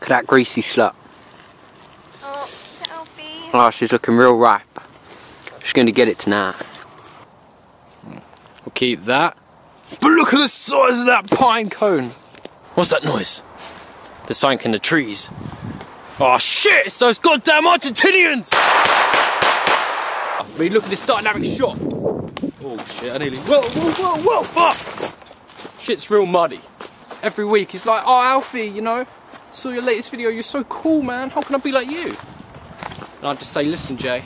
Look at that greasy slut. Oh, Alfie. Oh, she's looking real ripe. She's going to get it tonight. We'll keep that. But look at the size of that pine cone. What's that noise? There's something in the trees. Oh shit, it's those goddamn Argentinians! I mean, look at this dynamic shot. Oh shit, I nearly... Whoa, whoa, whoa, whoa, fuck! Shit's real muddy. Every week he's like, oh Alfie, you know, saw your latest video, you're so cool, man, how can I be like you? And I'd just say, listen Jay,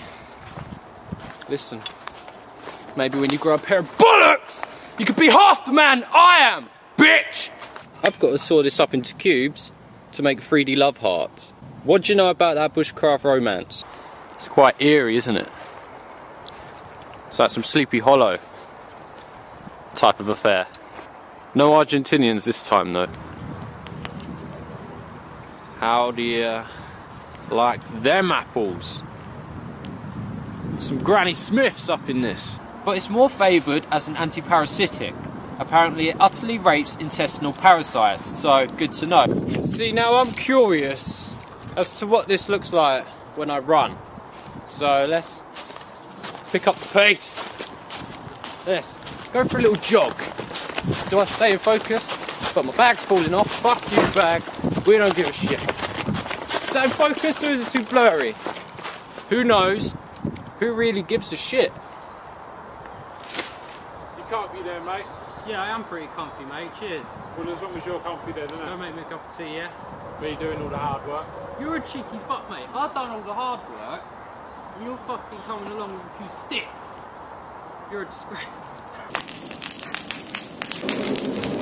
listen, maybe when you grow a pair of bollocks, you could be half the man I am, bitch! I've got to saw this up into cubes to make 3D love hearts. What do you know about that bushcraft romance? It's quite eerie, isn't it? It's like some Sleepy Hollow type of affair. No Argentinians this time though. How do you like them apples? Some Granny Smiths up in this. But it's more favoured as an anti-parasitic. Apparently it utterly rapes intestinal parasites, so good to know. See, now I'm curious as to what this looks like when I run. So let's pick up the pace. Let's go for a little jog. Do I stay in focus? But my bag's falling off. Fuck you, bag. We don't give a shit. Is that in focus or is it too blurry? Who knows? Who really gives a shit? You can't be there, mate. Yeah, I am pretty comfy, mate. Cheers. Well, as long as you're comfy then, isn't it? Don't make me a cup of tea, yeah? Me doing all the hard work. You're a cheeky fuck, mate. I've done all the hard work, and you're fucking coming along with a few sticks. You're a disgrace.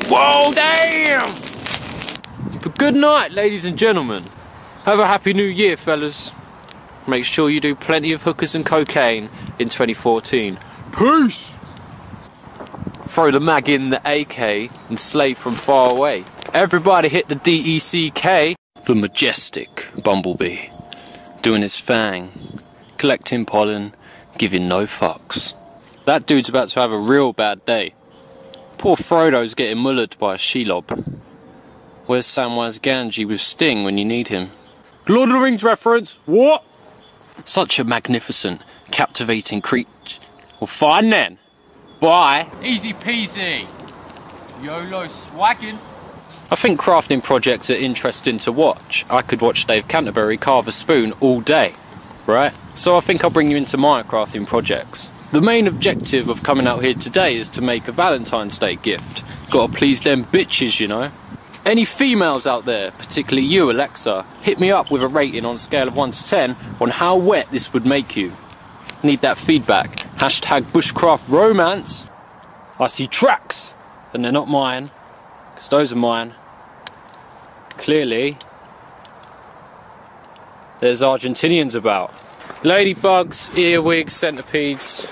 Whoa, damn! But good night, ladies and gentlemen. Have a happy new year, fellas. Make sure you do plenty of hookers and cocaine in 2014. Peace! Throw the mag in the AK and slay from far away. Everybody hit the DECK. The majestic bumblebee. Doing his thing. Collecting pollen. Giving no fucks. That dude's about to have a real bad day. Poor Frodo's getting mullered by a Shelob. Where's Samwise Gamgee with Sting when you need him? Lord of the Rings reference? What? Such a magnificent, captivating creature. Well, fine then. Bye. Easy peasy. YOLO swaggin'. I think crafting projects are interesting to watch. I could watch Dave Canterbury carve a spoon all day, right? So I think I'll bring you into my crafting projects. The main objective of coming out here today is to make a Valentine's Day gift. Gotta please them bitches, you know. Any females out there, particularly you, Alexa, hit me up with a rating on a scale of 1 to 10 on how wet this would make you. Need that feedback. Hashtag bushcraft romance. I see tracks, and they're not mine, because those are mine. Clearly, there's Argentinians about. Ladybugs, earwigs, centipedes.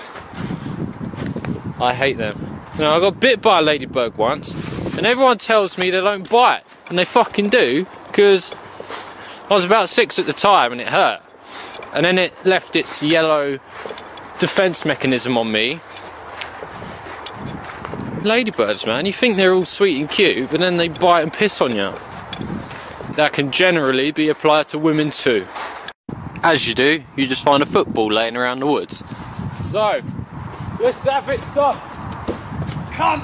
I hate them. You know, I got bit by a ladybug once, and everyone tells me they don't bite, and they fucking do, because I was about 6 at the time and it hurt. And then it left its yellow defense mechanism on me. Ladybirds, man, you think they're all sweet and cute, but then they bite and piss on you. That can generally be applied to women too. As you do, you just find a football laying around the woods. So, let's have it, son. Come!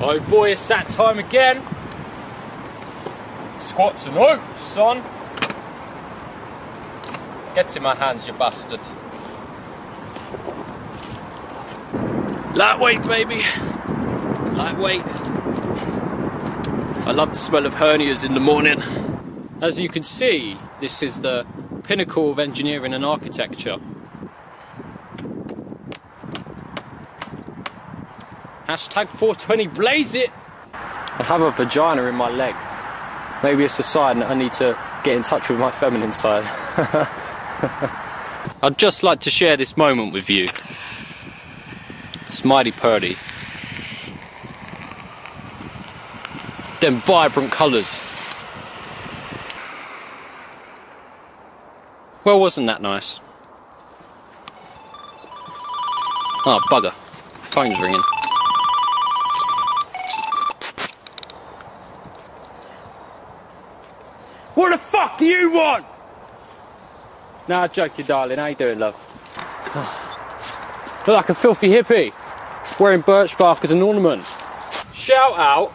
Oh boy, it's that time again. Squats and oats, son. Get in my hands, you bastard. Lightweight, baby. Lightweight. I love the smell of hernias in the morning. As you can see, this is the pinnacle of engineering and architecture. Hashtag 420 blaze it! I have a vagina in my leg. Maybe it's a sign that I need to get in touch with my feminine side. I'd just like to share this moment with you. It's mighty purty. Them vibrant colours. Well, wasn't that nice? Oh, bugger. Phone's ringing. What the fuck do you want? Nah, I joke you, darling. How you doing, love? Look like a filthy hippie, wearing birch bark as an ornament. Shout out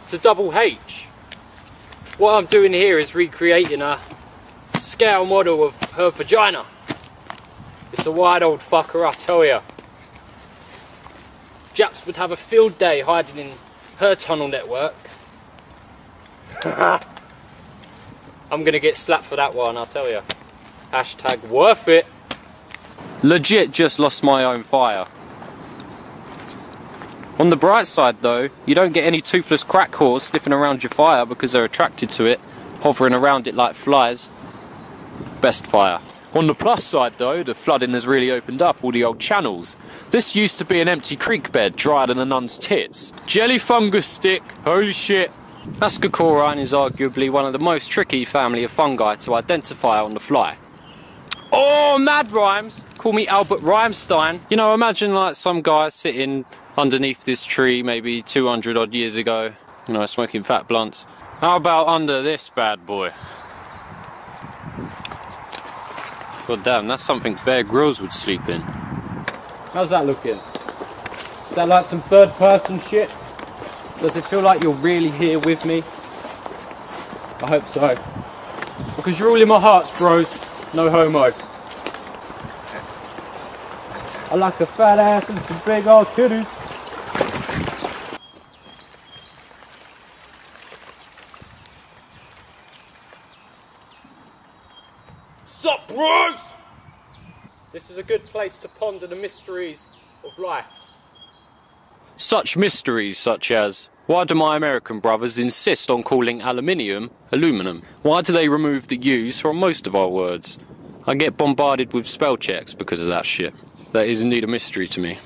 to Double H. What I'm doing here is recreating a scale model of her vagina. It's a wide old fucker, I tell ya. Japs would have a field day hiding in her tunnel network. I'm gonna get slapped for that one, I'll tell ya. Hashtag worth it. Legit just lost my own fire. On the bright side though, you don't get any toothless crack whores sniffing around your fire because they're attracted to it, hovering around it like flies. Best fire. On the plus side though, the flooding has really opened up all the old channels. This used to be an empty creek bed drier than a nun's tits. Jelly fungus stick, holy shit. Ascocorine is arguably one of the most tricky family of fungi to identify on the fly. Oh, mad rhymes! Call me Albert Rhymestein. You know, imagine like some guy sitting underneath this tree maybe 200 odd years ago, you know, smoking fat blunts. How about under this bad boy? God damn, that's something Bear Grylls would sleep in. How's that looking? Is that like some third person shit? Does it feel like you're really here with me? I hope so. Because you're all in my hearts, bros. No homo. I like a fat ass and some big old titties. Sup, bros? This is a good place to ponder the mysteries of life. Such mysteries such as, why do my American brothers insist on calling aluminium aluminum? Why do they remove the U's from most of our words? I get bombarded with spell checks because of that shit. That is indeed a mystery to me.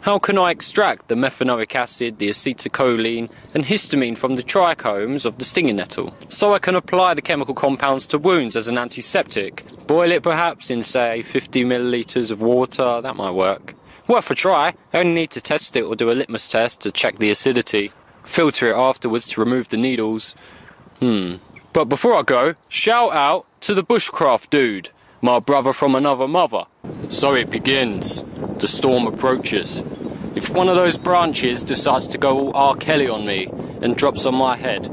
How can I extract the methanoic acid, the acetylcholine and histamine from the trichomes of the stinging nettle? So I can apply the chemical compounds to wounds as an antiseptic. Boil it perhaps in, say, 50 millilitres of water, that might work. Worth a try. I only need to test it or do a litmus test to check the acidity. Filter it afterwards to remove the needles. But before I go, shout out to the bushcraft dude, my brother from another mother. So it begins. The storm approaches. If one of those branches decides to go all R. Kelly on me and drops on my head,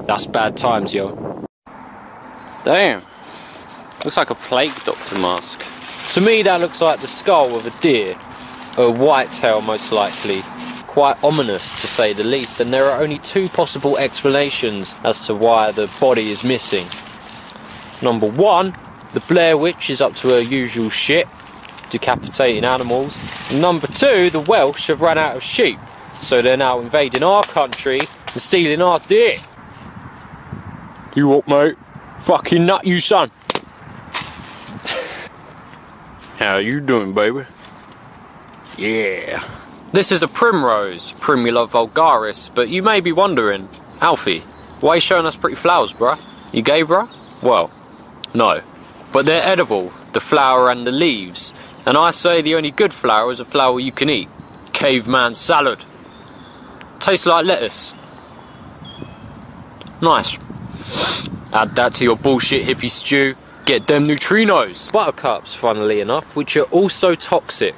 that's bad times, yo. Damn. Looks like a plague doctor mask. To me that looks like the skull of a deer. A whitetail most likely. Quite ominous to say the least, and there are only two possible explanations as to why the body is missing. Number one, the Blair Witch is up to her usual shit, decapitating animals. And number two, the Welsh have run out of sheep, so they're now invading our country and stealing our deer. You what, mate? Fucking nut you, son. How you doing, baby? Yeah. This is a primrose, Primula vulgaris, but you may be wondering, Alfie, why are you showing us pretty flowers, bruh? You gay, bruh? Well, no. But they're edible, the flower and the leaves. And I say the only good flower is a flower you can eat. Caveman salad. Tastes like lettuce. Nice. Add that to your bullshit hippie stew. Get them neutrinos. Buttercups, funnily enough, which are also toxic.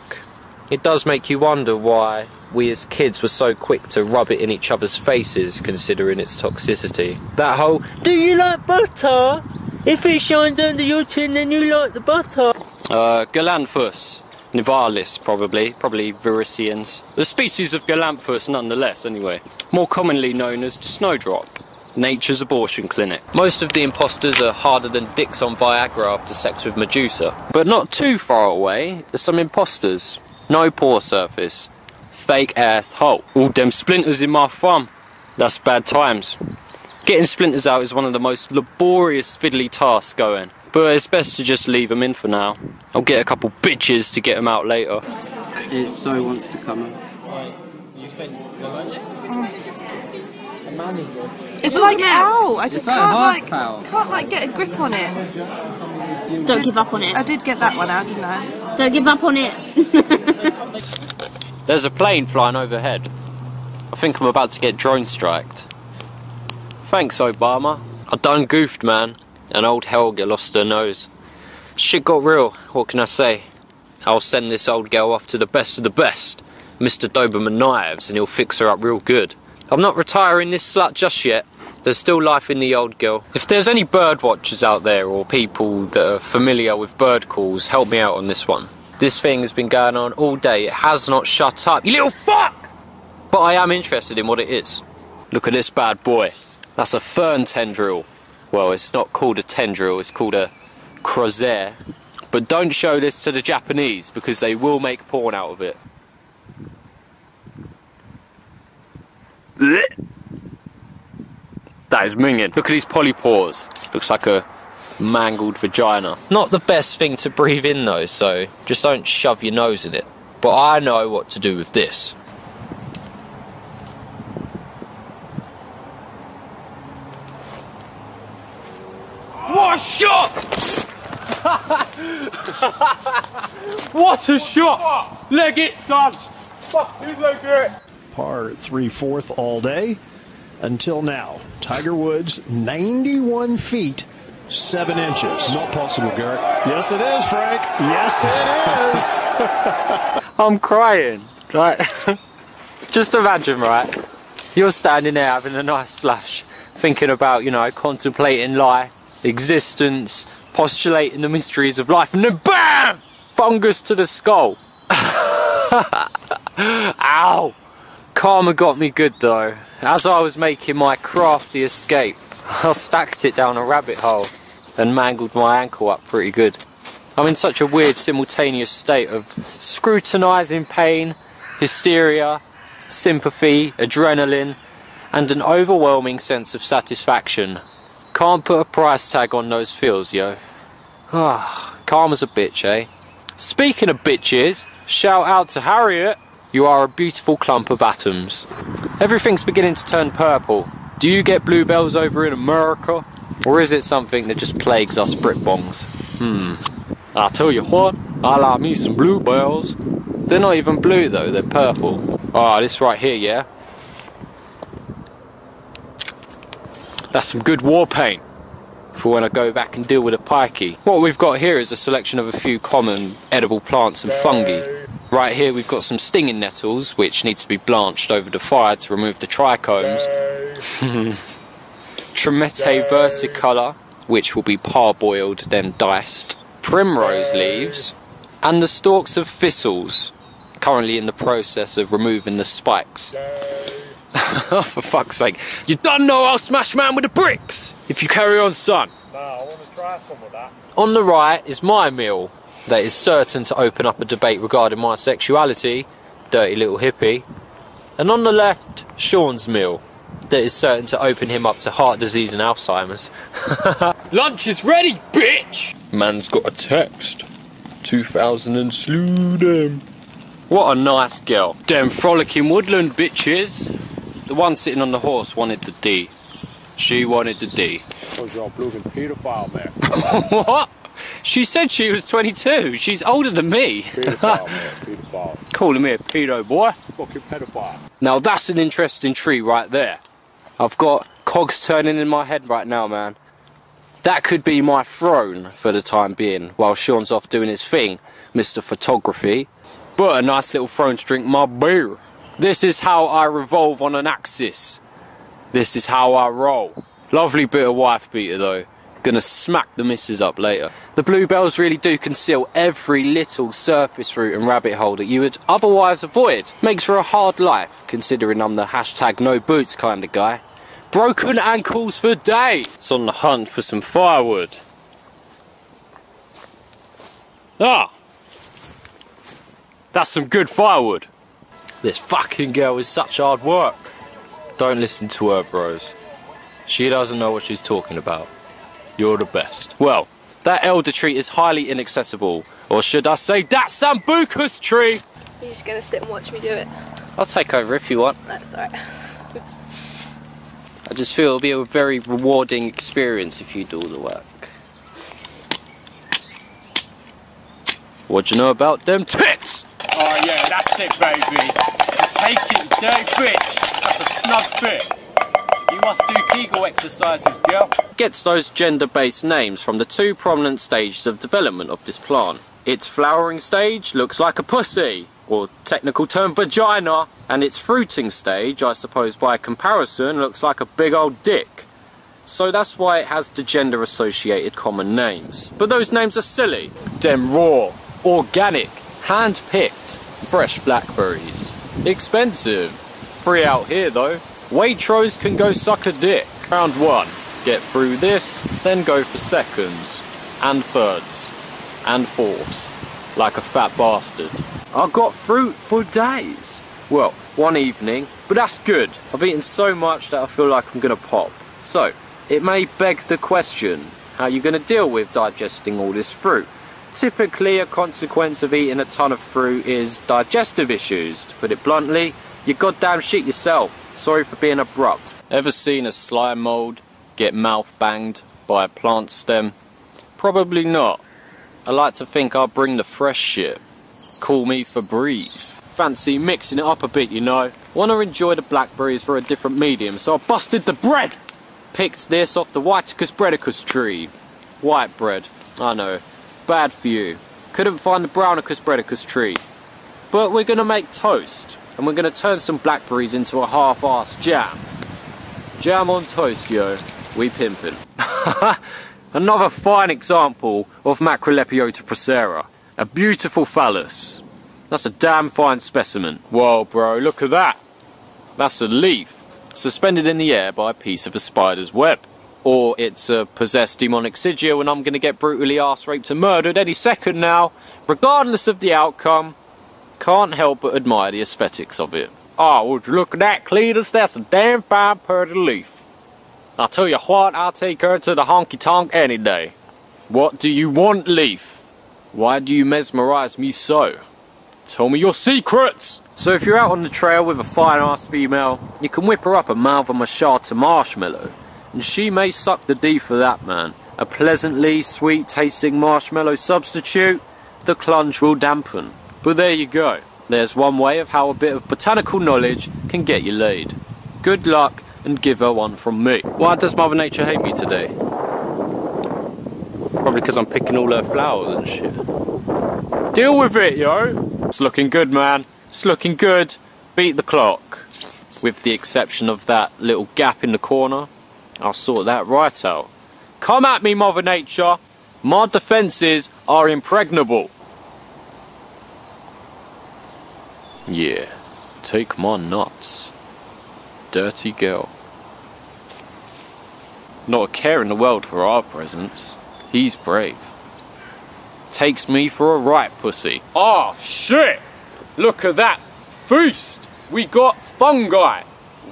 It does make you wonder why we as kids were so quick to rub it in each other's faces, considering its toxicity. That whole, do you like butter? If it shines under your chin, then you like the butter. Galanthus nivalis, probably Viricians. The species of Galanthus nonetheless, anyway. More commonly known as the snowdrop. Nature's abortion clinic. Most of the imposters are harder than dicks on Viagra after sex with Medusa. But not too far away, there's some imposters. No pore surface. Fake ass hole. All them splinters in my thumb. That's bad times. Getting splinters out is one of the most laborious fiddly tasks going. But it's best to just leave them in for now. I'll get a couple bitches to get them out later. It so wants to come out. It's like ow! I just can't like get a grip on it. Don't give up on it. I did get that one out, didn't I? Don't give up on it. There's a plane flying overhead. I think I'm about to get drone striked. Thanks, Obama. I done goofed, man, and old Helga lost her nose. Shit got real, what can I say? I'll send this old girl off to the best of the best, Mr. Doberman Knives, and he'll fix her up real good. I'm not retiring this slut just yet. There's still life in the old girl. If there's any bird watchers out there or people that are familiar with bird calls, help me out on this one. This thing has been going on all day. It has not shut up, you little fuck! But I am interested in what it is. Look at this bad boy. That's a fern tendril. Well, it's not called a tendril, it's called a crozier. But don't show this to the Japanese because they will make porn out of it. That is minging. Look at these polypores. Looks like a mangled vagina. Not the best thing to breathe in though, so just don't shove your nose in it. But I know what to do with this. What a shot! What a shot! Leg it, son! Fuck, who's leg it? Par 3/4 all day until now. Tiger Woods, 91 feet, 7 inches. Not possible, Garrett. Yes, it is, Frank. Yes, it is. I'm crying. Right? Just imagine, right? You're standing there having a nice slash, thinking about, you know, contemplating life, existence, postulating the mysteries of life, and then BAM! Fungus to the skull. Ow! Karma got me good though. As I was making my crafty escape, I stacked it down a rabbit hole and mangled my ankle up pretty good. I'm in such a weird simultaneous state of scrutinising pain, hysteria, sympathy, adrenaline, and an overwhelming sense of satisfaction. Can't put a price tag on those feels, yo. Ah, karma's a bitch, eh? Speaking of bitches, shout out to Harriet. You are a beautiful clump of atoms. Everything's beginning to turn purple. Do you get bluebells over in America? Or is it something that just plagues us Britbongs? I'll tell you what, I like me some bluebells. They're not even blue though, they're purple. Ah, this right here, yeah? That's some good war paint for when I go back and deal with a pikey. What we've got here is a selection of a few common edible plants and fungi. Right here we've got some stinging nettles which need to be blanched over the fire to remove the trichomes. Tremete versicolor, which will be parboiled then diced. Primrose leaves and the stalks of thistles, currently in the process of removing the spikes. For fuck's sake, you don't know I'll smash man with the bricks if you carry on, son. No, I want to try some of that. On the right is my meal that is certain to open up a debate regarding my sexuality, dirty little hippie. And on the left, Sean's meal that is certain to open him up to heart disease and Alzheimer's. Lunch is ready, bitch! Man's got a text. 2000 and slew them. What a nice girl. Damn frolicking woodland bitches. The one sitting on the horse wanted the D. She wanted the D. Because you're a blooming paedophile, man. What? She said she was 22. She's older than me. Paedophile, man. Paedophile. Calling me a pedo boy. Fucking pedophile. Now that's an interesting tree right there. I've got cogs turning in my head right now, man. That could be my throne for the time being, while Sean's off doing his thing, Mr. Photography. But a nice little throne to drink my beer. This is how I revolve on an axis. This is how I roll. Lovely bit of wife beater though. Gonna smack the missus up later. The bluebells really do conceal every little surface root and rabbit hole that you would otherwise avoid. Makes for a hard life, considering I'm the hashtag no boots kind of guy. Broken ankles for days. On the hunt for some firewood. Ah! That's some good firewood. This fucking girl is such hard work. Don't listen to her, bros. She doesn't know what she's talking about. You're the best. Well, that elder tree is highly inaccessible. Or should I say, that Sambucus tree! You're just gonna sit and watch me do it. I'll take over if you want. That's alright. I just feel it'll be a very rewarding experience if you do all the work. What do you know about them tits? Oh yeah, that's it, baby. Take it, dirty bitch. That's a snug fit. You must do Kegel exercises, girl. gets those gender-based names from the two prominent stages of development of this plant. Its flowering stage looks like a pussy, or technical term vagina, and its fruiting stage, I suppose by comparison, looks like a big old dick. So that's why it has the gender-associated common names. But those names are silly. Dem raw, organic, hand-picked, fresh blackberries. Expensive. Free out here though. Waitrose can go suck a dick. Round 1. Get through this, then go for seconds. And thirds. And fourths. Like a fat bastard. I got fruit for days. Well, one evening, but that's good. I've eaten so much that I feel like I'm gonna pop. So, it may beg the question, how are you gonna deal with digesting all this fruit? Typically, a consequence of eating a ton of fruit is digestive issues. To put it bluntly, you goddamn shit yourself. Sorry for being abrupt. Ever seen a slime mold get mouth banged by a plant stem? Probably not. I like to think I'll bring the fresh shit. Call me Febreze. Fancy mixing it up a bit, you know. Want to enjoy the blackberries for a different medium, so I busted the bread. Picked this off the Whiticus breadicus tree. White bread, I know. Bad for you. Couldn't find the Brownicus breadicus tree. But we're gonna make toast, and we're gonna turn some blackberries into a half-assed jam. Jam on toast, yo. We pimpin'. Another fine example of Macrolepiota procera. A beautiful phallus. That's a damn fine specimen. Whoa, bro, look at that. That's a leaf, suspended in the air by a piece of a spider's web. Or it's a possessed demonic sigil and I'm gonna get brutally arse raped and murdered any second now. Regardless of the outcome, can't help but admire the aesthetics of it. Oh, would you look at that, Cletus? That's a damn fine purty leaf. I'll tell you what, I'll take her to the honky-tonk any day. What do you want, leaf? Why do you mesmerize me so? Tell me your secrets! So if you're out on the trail with a fine-ass female, you can whip her up a Malva Machata marshmallow, and she may suck the D for that, man. A pleasantly sweet-tasting marshmallow substitute, the clunge will dampen. But there you go. There's one way of how a bit of botanical knowledge can get you laid. Good luck, and give her one from me. Why does Mother Nature hate me today? Probably because I'm picking all her flowers and shit. Deal with it, yo! It's looking good, man. It's looking good. Beat the clock. With the exception of that little gap in the corner, I'll sort that right out. Come at me, Mother Nature. My defences are impregnable. Yeah, take my nuts. Dirty girl. Not a care in the world for our presents. He's brave. Takes me for a right pussy. Oh shit! Look at that feast! We got fungi.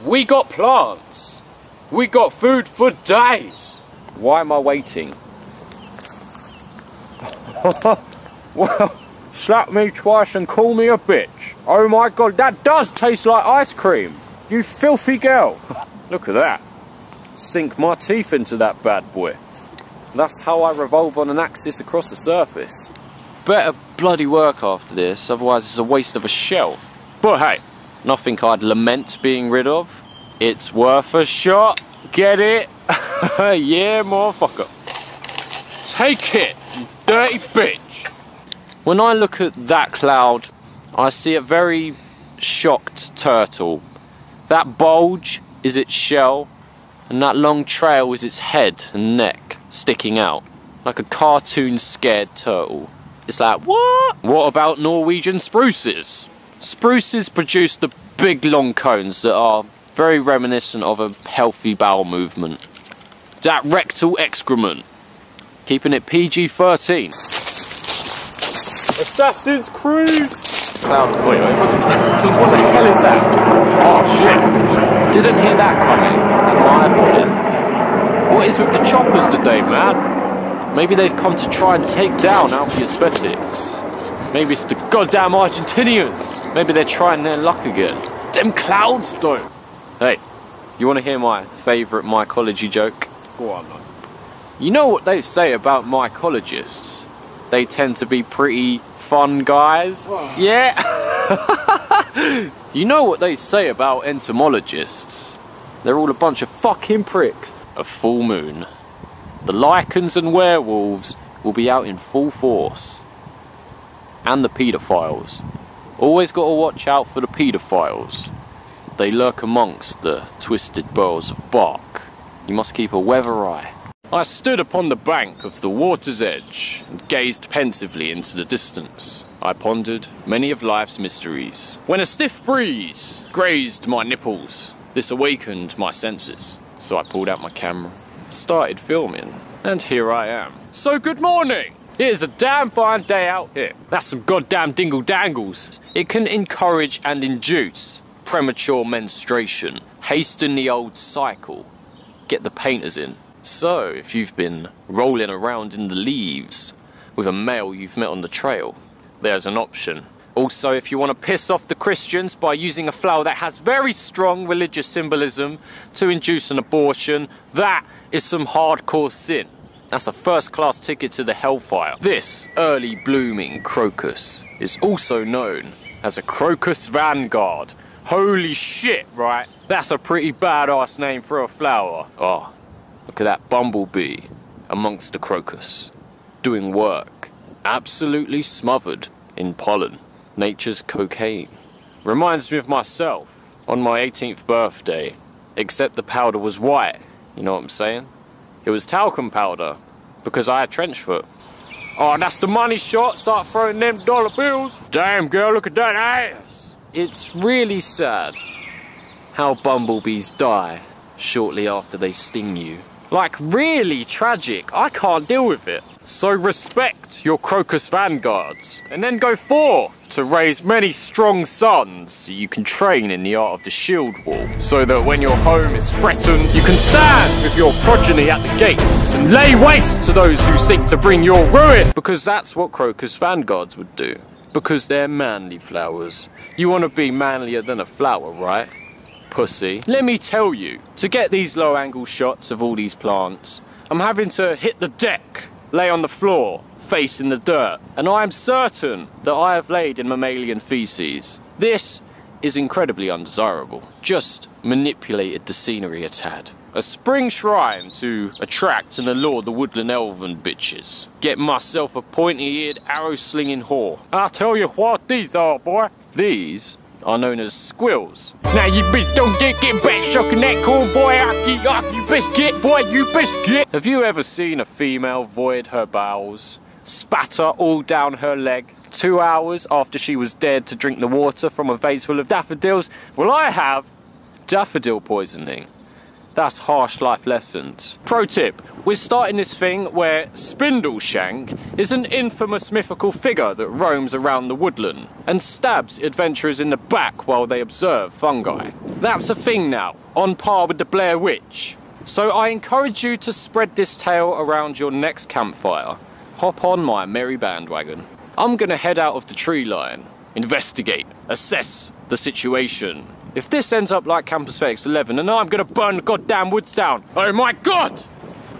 We got plants. We got food for days. Why am I waiting? Well, slap me twice and call me a bitch. Oh my god, that does taste like ice cream. You filthy girl. Look at that. Sink my teeth into that bad boy. That's how I revolve on an axis across the surface. Better bloody work after this, otherwise it's a waste of a shell. But hey, nothing I'd lament being rid of. It's worth a shot. Get it? Yeah, motherfucker. Take it, you dirty bitch. When I look at that cloud, I see a very shocked turtle. That bulge is its shell, and that long trail is its head and neck sticking out, like a cartoon scared turtle. It's like, what? What about Norwegian spruces? Spruces produce the big long cones that are very reminiscent of a healthy bowel movement. That rectal excrement. Keeping it PG-13. Assassin's Creed! Cloud, wait, what the hell is that? Oh shit! Didn't hear that coming. Admire. What is with the choppers today, man? Maybe they've come to try and take down AlfieAesthetics. Maybe it's the goddamn Argentinians. Maybe they're trying their luck again. Them clouds though. Hey, you want to hear my favourite mycology joke? Go on, man. You know what they say about mycologists? They tend to be pretty fun guys. Whoa. Yeah. You know what they say about entomologists? They're all a bunch of fucking pricks. A full moon. The lichens and werewolves will be out in full force. And the paedophiles. Always got to watch out for the paedophiles. They lurk amongst the twisted burls of bark. You must keep a weather eye. I stood upon the bank of the water's edge and gazed pensively into the distance. I pondered many of life's mysteries. When a stiff breeze grazed my nipples, this awakened my senses. So I pulled out my camera, started filming, and here I am. So good morning! It is a damn fine day out here. That's some goddamn dingle dangles. It can encourage and induce premature menstruation, hasten the old cycle, get the painters in. So, if you've been rolling around in the leaves with a male you've met on the trail, there's an option. Also, if you want to piss off the Christians by using a flower that has very strong religious symbolism to induce an abortion, that is some hardcore sin. That's a first-class ticket to the hellfire. This early blooming crocus is also known as a crocus vanguard. Holy shit, right? That's a pretty badass name for a flower. Oh, look at that bumblebee amongst the crocus, doing work, absolutely smothered in pollen. Nature's cocaine. Reminds me of myself on my 18th birthday, except the powder was white, you know what I'm saying? It was talcum powder, because I had trench foot. Oh, that's the money shot, start throwing them dollar bills. Damn girl, look at that ass. It's really sad how bumblebees die shortly after they sting you. Like, really tragic. I can't deal with it. So respect your crocus vanguards, and then go forth to raise many strong sons so you can train in the art of the shield wall, so that when your home is threatened, you can stand with your progeny at the gates and lay waste to those who seek to bring your ruin, because that's what crocus vanguards would do, because they're manly flowers. You want to be manlier than a flower, right? Pussy. Let me tell you, to get these low angle shots of all these plants, I'm having to hit the deck, lay on the floor, face in the dirt, and I am certain that I have laid in mammalian feces. This is incredibly undesirable. Just manipulated the scenery a tad. A spring shrine to attract and allure the woodland elven bitches. Get myself a pointy-eared, arrow-slinging whore. I'll tell you what these are, boy. These are known as squills. Now you bitch don't get back shucking that corn, boy. You best get, boy, you best get. Have you ever seen a female void her bowels, spatter all down her leg, 2 hours after she was dead to drink the water from a vase full of daffodils? Well, I have daffodil poisoning. That's harsh life lessons. Pro tip, we're starting this thing where Spindleshank is an infamous mythical figure that roams around the woodland and stabs adventurers in the back while they observe fungi. That's a thing now, on par with the Blair Witch. So I encourage you to spread this tale around your next campfire. Hop on my merry bandwagon. I'm gonna head out of the tree line, investigate, assess the situation. If this ends up like Campus Aesthetics 11, then I'm gonna burn the goddamn woods down. Oh my god!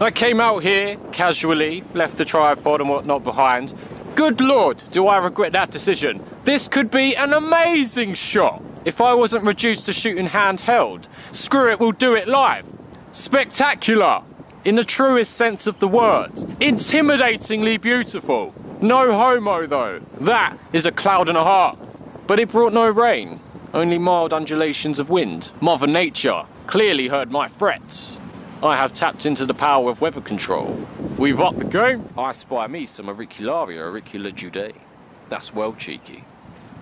I came out here casually, left the tripod and whatnot behind. Good lord, do I regret that decision. This could be an amazing shot if I wasn't reduced to shooting handheld. Screw it, we'll do it live. Spectacular, in the truest sense of the word. Intimidatingly beautiful. No homo though. That is a cloud and a half. But it brought no rain. Only mild undulations of wind. Mother Nature clearly heard my threats. I have tapped into the power of weather control. We've upped the game. I spy me some auricula judae. That's well cheeky.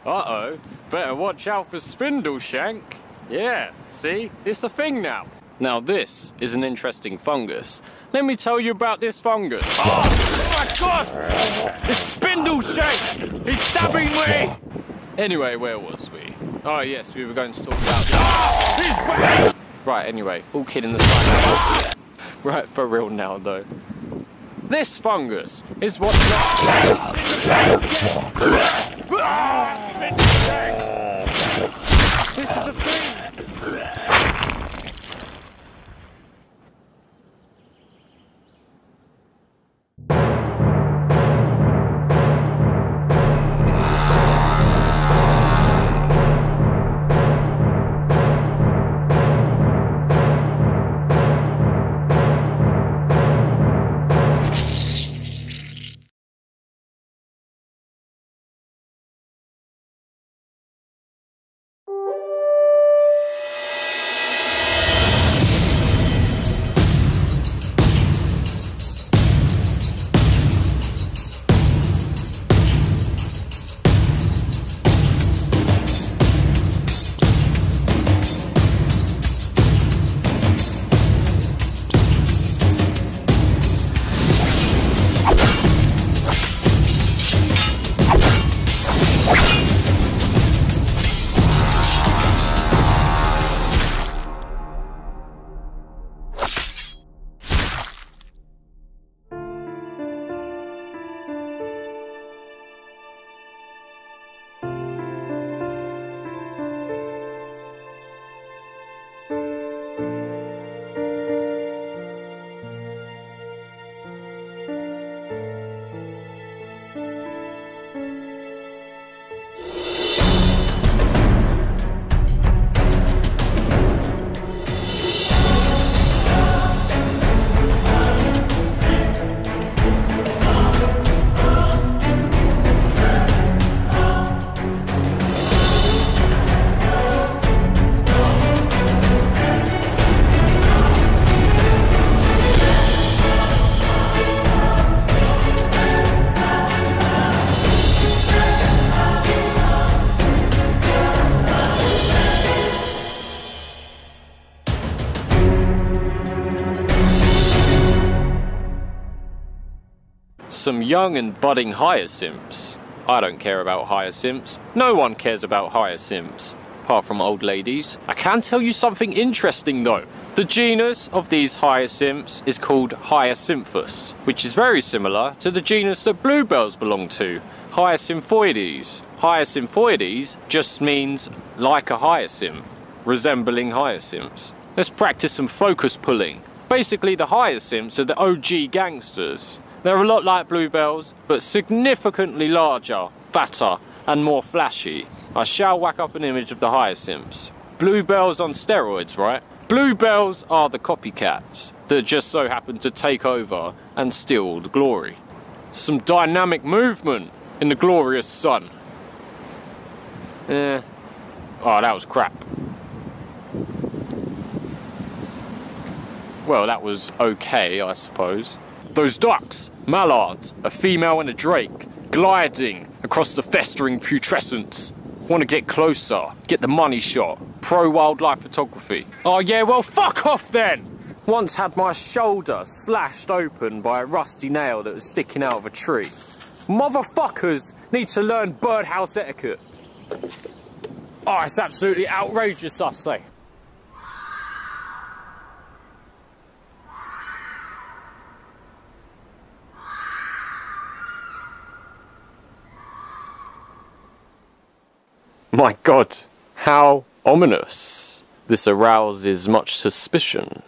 Uh-oh, better watch out for Spindleshank. Yeah, see, it's a thing now. Now this is an interesting fungus. Let me tell you about this fungus. Oh my god! It's Spindleshank! He's stabbing me! Anyway, where was we? Oh yes, we were going to talk about... Right, anyway, all kidding aside. Right, for real now though. This fungus is what's not... This is a thing! some young and budding hyacinths. I don't care about hyacinths. No one cares about hyacinths, apart from old ladies. I can tell you something interesting though. The genus of these hyacinths is called Hyacinthus, which is very similar to the genus that bluebells belong to, Hyacinfoides. Hyacinfoides just means like a hyacinth, resembling hyacinths. Let's practice some focus pulling. Basically, the hyacinths are the OG gangsters. They're a lot like bluebells, but significantly larger, fatter, and more flashy. I shall whack up an image of the hyacinths. Bluebells on steroids, right? Bluebells are the copycats that just so happen to take over and steal all the glory. Some dynamic movement in the glorious sun. Oh, that was crap. Well, that was okay, I suppose. Those ducks, mallards, a female and a drake, gliding across the festering putrescence. Want to get closer, get the money shot, pro-wildlife photography. Oh yeah, well fuck off then! Once had my shoulder slashed open by a rusty nail that was sticking out of a tree. Motherfuckers need to learn birdhouse etiquette. Oh, it's absolutely outrageous, I say. My God, how ominous. This arouses much suspicion.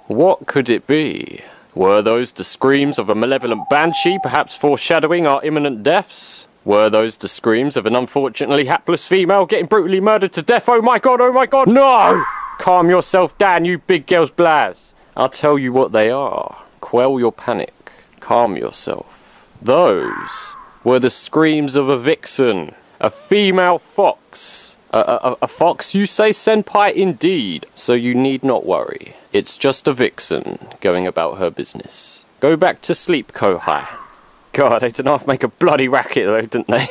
What could it be? Were those the screams of a malevolent banshee, perhaps foreshadowing our imminent deaths? Were those the screams of an unfortunately hapless female getting brutally murdered to death? Oh my God, no! Calm yourself down, you big girls blaz. I'll tell you what they are. Quell your panic. Calm yourself. Those were the screams of a vixen. A female fox. A fox, you say, senpai? Indeed. So you need not worry. It's just a vixen going about her business. Go back to sleep, Kohai. God, they didn't half make a bloody racket though, didn't they?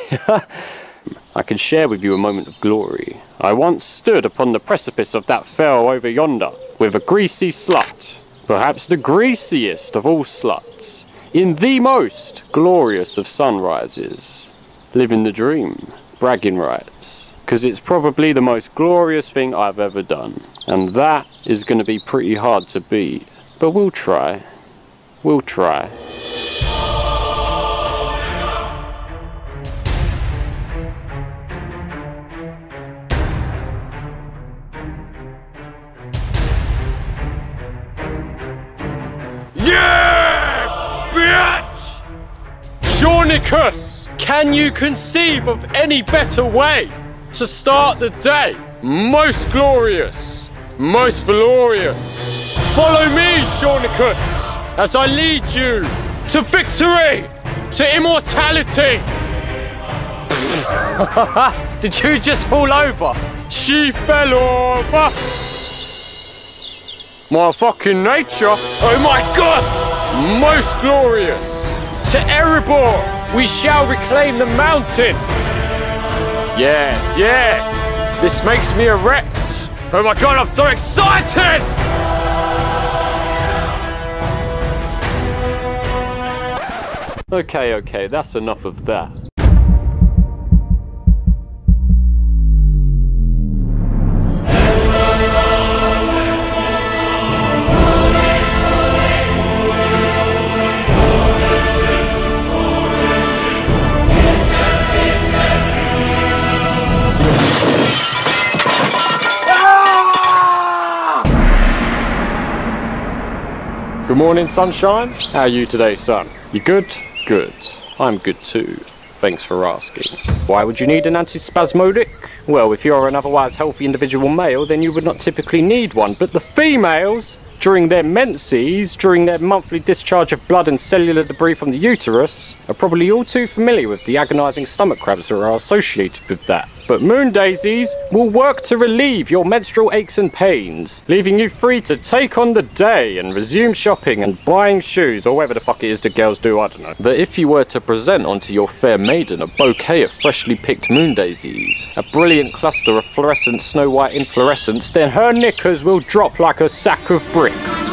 I can share with you a moment of glory. I once stood upon the precipice of that fell over yonder with a greasy slut. Perhaps the greasiest of all sluts. In the most glorious of sunrises. Living the dream. Bragging rights, because it's probably the most glorious thing I've ever done, and that is going to be pretty hard to beat, but we'll try. Yeah, bitch! Jaunicus! Can you conceive of any better way to start the day? Most glorious, most glorious. Follow me, Jaunicus, as I lead you to victory, to immortality. Did you just fall over? She fell over. My fucking nature. Oh my God, most glorious. To Erebor. We shall reclaim the mountain! Yes, yes! This makes me erect! Oh my God, I'm so excited! Okay, that's enough of that. Good morning, sunshine. How are you today, son? You good? Good. I'm good too. Thanks for asking. Why would you need an antispasmodic? Well, if you're an otherwise healthy individual male, then you would not typically need one. But the females, during their menses, during their monthly discharge of blood and cellular debris from the uterus, are probably all too familiar with the agonising stomach cramps that are associated with that. But moon daisies will work to relieve your menstrual aches and pains, leaving you free to take on the day and resume shopping and buying shoes, or whatever the fuck it is that girls do, I don't know. But if you were to present onto your fair maiden a bouquet of freshly picked moon daisies, a brilliant cluster of fluorescent snow white inflorescence, then her knickers will drop like a sack of bricks.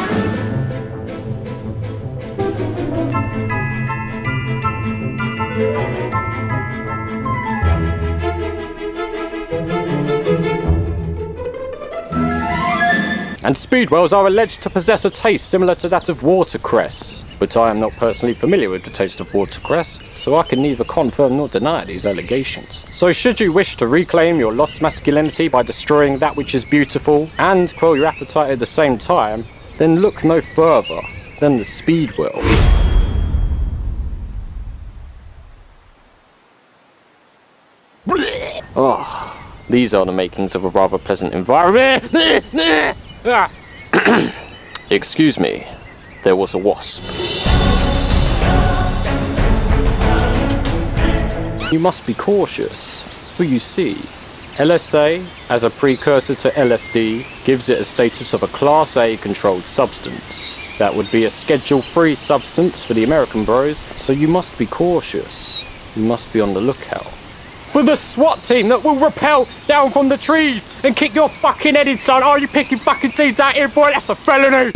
And speedwells are alleged to possess a taste similar to that of watercress, but I am not personally familiar with the taste of watercress, so I can neither confirm nor deny these allegations. So should you wish to reclaim your lost masculinity by destroying that which is beautiful and quell your appetite at the same time, then look no further than the speedwell. Oh, these are the makings of a rather pleasant environment. Excuse me, there was a wasp. You must be cautious, for you see, LSA, as a precursor to LSD, gives it a status of a Class A controlled substance. That would be a Schedule 3 substance for the American bros, so you must be cautious. You must be on the lookout for the SWAT team that will rappel down from the trees and kick your fucking head in, son. Are you picking fucking teams out here, boy? That's a felony.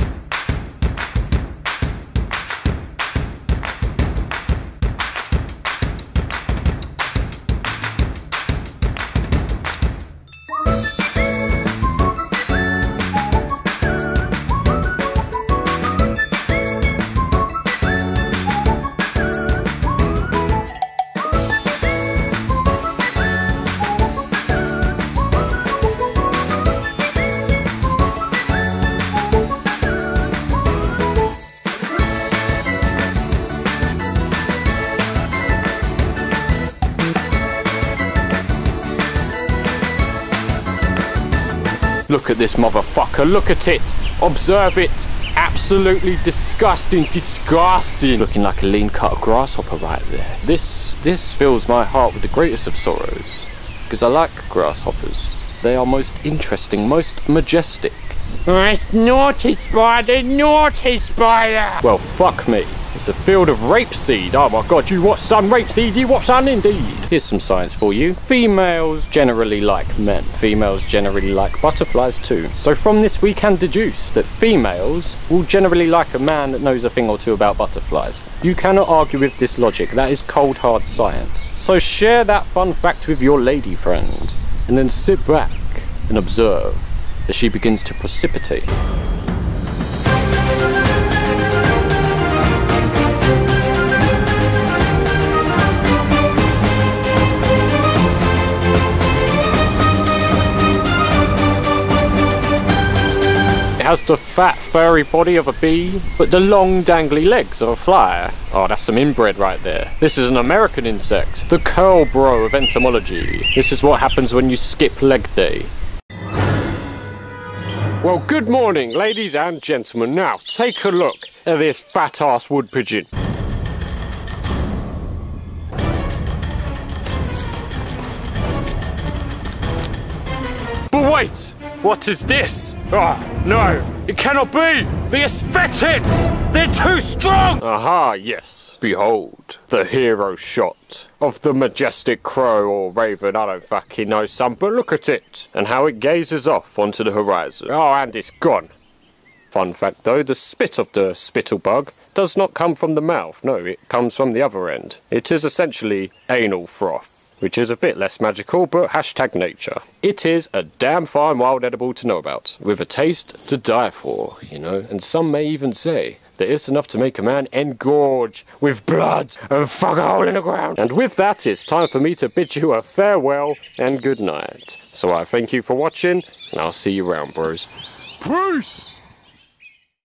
Look at this motherfucker, look at it, observe it, absolutely disgusting, disgusting. Looking like a lean cut grasshopper right there. This fills my heart with the greatest of sorrows, because I like grasshoppers. They are most interesting, most majestic. It's naughty spider, naughty spider. Well, fuck me. It's a field of rapeseed. Oh my god, you watch some rapeseed, you watch some indeed. Here's some science for you. Females generally like men. Females generally like butterflies too. So from this we can deduce that females will generally like a man that knows a thing or two about butterflies. You cannot argue with this logic. That is cold hard science. So share that fun fact with your lady friend and then sit back and observe as she begins to precipitate. It has the fat, furry body of a bee, but the long, dangly legs of a fly. Oh, that's some inbred right there. This is an American insect, the curl bro of entomology. This is what happens when you skip leg day. Well, good morning, ladies and gentlemen. Now, take a look at this fat-ass wood pigeon. But wait! What is this? Ah, no, it cannot be! The aesthetics! They're too strong! Aha, yes. Behold, the hero shot of the majestic crow or raven, I don't fucking know, son, but look at it, and how it gazes off onto the horizon. Oh, and it's gone. Fun fact though, the spit of the spittlebug does not come from the mouth, no, it comes from the other end. It is essentially anal froth, which is a bit less magical, but hashtag nature. It is a damn fine wild edible to know about, with a taste to die for, you know, and some may even say that it's enough to make a man engorge with blood and fuck a hole in the ground. And with that, it's time for me to bid you a farewell and good night. So I thank you for watching, and I'll see you around, bros. Peace!